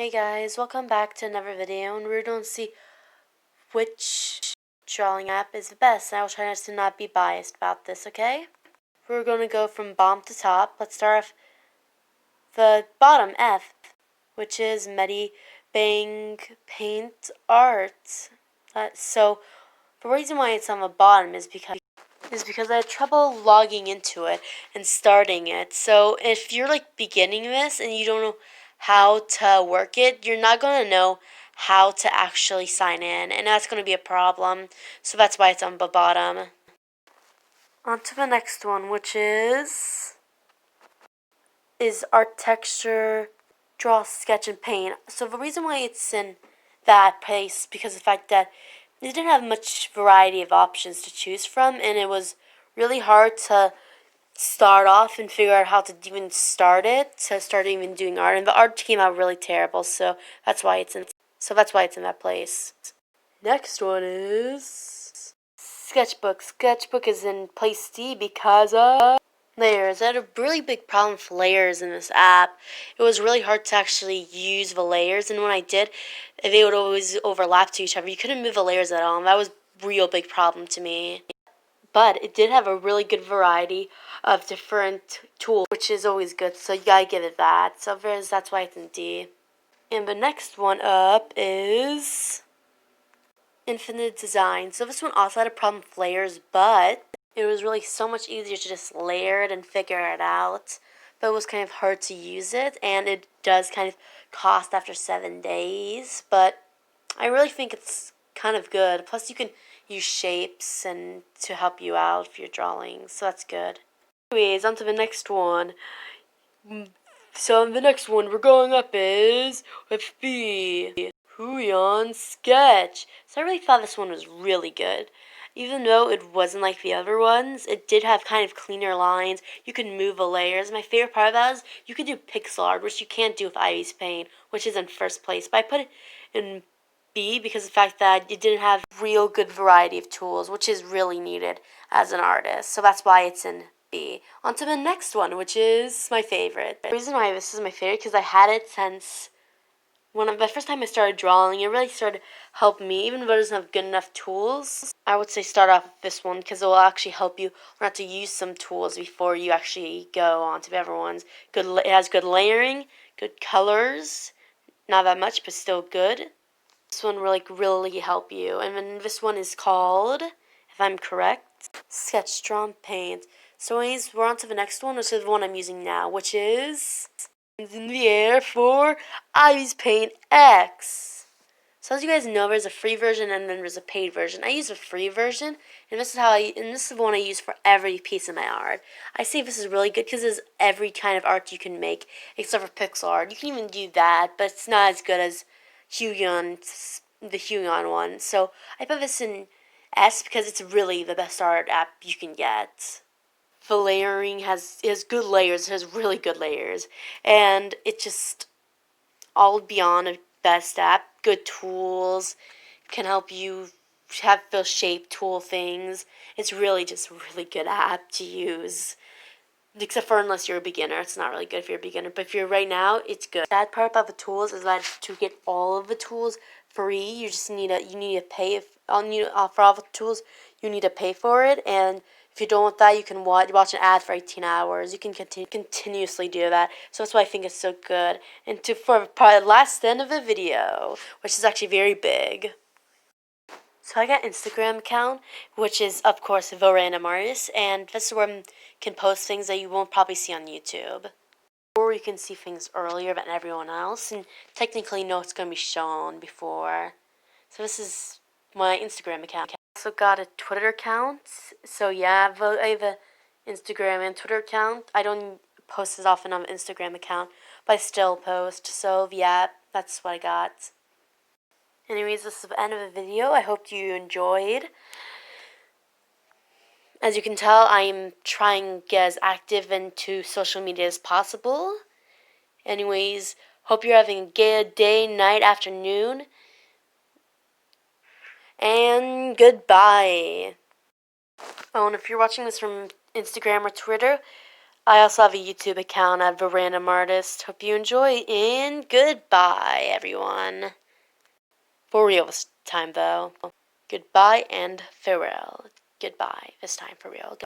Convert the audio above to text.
Hey guys, welcome back to another video, and we're going to see which drawing app is the best. I will try to not be biased about this, okay? We're going to go from bottom to top. Let's start off the bottom, F, which is Bang Paint Art. So, the reason why it's on the bottom is because I had trouble logging into it and starting it. So if you're like beginning this and you don't know how to work it, you're not going to know how to actually sign in, and that's going to be a problem. So that's why it's on the bottom. On to the next one, which is Art Texture, Draw, Sketch, and Paint. So the reason why it's in that place because of the fact that it didn't have much variety of options to choose from, and it was really hard to start off and figure out how to even start even doing art, and the art came out really terrible. So that's why it's in that place. Next one is Sketchbook. Sketchbook is in place D because of layers. I had a really big problem with layers in this app. It was really hard to actually use the layers, and when I did, they would always overlap to each other. You couldn't move the layers at all, and that was a real big problem to me. But it did have a really good variety of different tools, which is always good, so you gotta give it that. So that's why it's in D. And the next one up is Infinite Design. So this one also had a problem with layers, but it was really so much easier to just layer it and figure it out. But it was kind of hard to use it, and it does kind of cost after 7 days. But I really think it's kind of good. Plus, you can use shapes and to help you out if you're drawing, so that's good. Anyways, on to the next one. So the next one we're going up is with B. Huyon Sketch. So I really thought this one was really good. Even though it wasn't like the other ones, it did have kind of cleaner lines. You can move the layers. My favorite part of that is you can do pixel art, which you can't do with Ivy's Paint, which is in first place. But I put it in B because of the fact that it didn't have real good variety of tools, which is really needed as an artist. So that's why it's in B. On to the next one, which is my favorite. The reason why this is my favorite because I had it since the first time I started drawing. It really started helping me, even though it doesn't have good enough tools. I would say start off with this one because it will actually help you learn how to use some tools before you actually go on to the other ones. It has good layering, good colors, not that much, but still good. This one will really help you. And then this one is called, if I'm correct, Sketch, Draw, and Paint. So anyways, we're on to the next one, which is the one I'm using now, which is in the air for Ivy's Paint X. So as you guys know, there's a free version and then there's a paid version. I use the free version, and this is the one I use for every piece of my art. I say this is really good because it's every kind of art you can make, except for pixel art. You can even do that, but it's not as good as the Huyon one. So I put this in S because it's really the best art app you can get. The layering has good layers. It has really good layers, and it just all beyond a best app. Good tools can help you have those shape tool things. It's really just a really good app to use. Except for unless you're a beginner, it's not really good if you're a beginner. But if you're right now, it's good. The sad part about the tools is that to get all of the tools free, you need to pay. For all the tools, you need to pay for it. And if you don't want that, you can watch an ad for 18 hours. You can continuously do that. So that's why I think it's so good. And for probably the last end of the video, which is actually very big. So I got an Instagram account, which is, of course, The Random Artist, and this is where I can post things that you won't probably see on YouTube. Or you can see things earlier than everyone else, and technically know it's going to be shown before. So this is my Instagram account. I also got a Twitter account, so yeah, I have an Instagram and Twitter account. I don't post as often on an Instagram account, but I still post, so yeah, that's what I got. Anyways, this is the end of the video. I hope you enjoyed. As you can tell, I'm trying to get as active into social media as possible. Anyways, hope you're having a good day, night, afternoon. And goodbye. Oh, and if you're watching this from Instagram or Twitter, I also have a YouTube account at The Random Artist. Hope you enjoy, and goodbye, everyone. For real this time, though. Goodbye and farewell. Goodbye this time, for real.